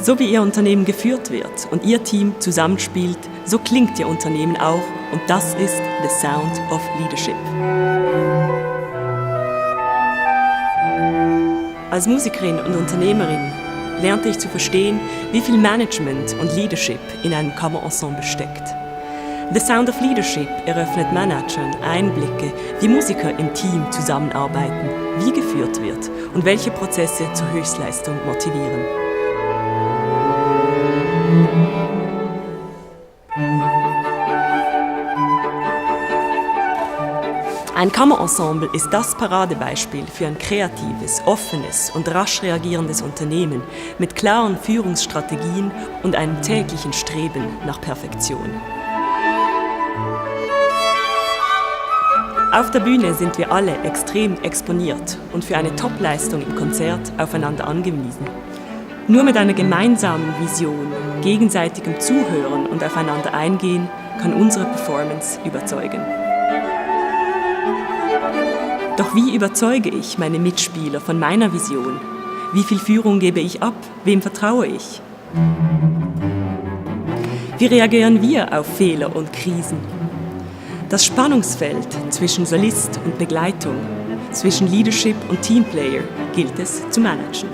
So wie Ihr Unternehmen geführt wird und Ihr Team zusammenspielt, so klingt Ihr Unternehmen auch und das ist The Sound of Leadership. Als Musikerin und Unternehmerin lernte ich zu verstehen, wie viel Management und Leadership in einem Kammerensemble steckt. The Sound of Leadership eröffnet Managern Einblicke, wie Musiker im Team zusammenarbeiten, wie geführt wird und welche Prozesse zur Höchstleistung motivieren. Ein Kammerensemble ist das Paradebeispiel für ein kreatives, offenes und rasch reagierendes Unternehmen mit klaren Führungsstrategien und einem täglichen Streben nach Perfektion. Auf der Bühne sind wir alle extrem exponiert und für eine Top-Leistung im Konzert aufeinander angewiesen. Nur mit einer gemeinsamen Vision, gegenseitigem Zuhören und aufeinander eingehen, kann unsere Performance überzeugen. Doch wie überzeuge ich meine Mitspieler von meiner Vision? Wie viel Führung gebe ich ab? Wem vertraue ich? Wie reagieren wir auf Fehler und Krisen? Das Spannungsfeld zwischen Solist und Begleitung, zwischen Leadership und Teamplayer gilt es zu managen.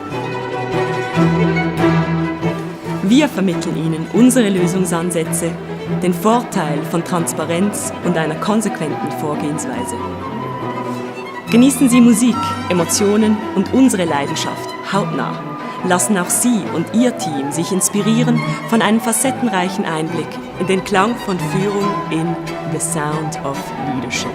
Wir vermitteln Ihnen unsere Lösungsansätze, den Vorteil von Transparenz und einer konsequenten Vorgehensweise. Genießen Sie Musik, Emotionen und unsere Leidenschaft hautnah. Lassen auch Sie und Ihr Team sich inspirieren von einem facettenreichen Einblick in den Klang von Führung in The Sound of Leadership.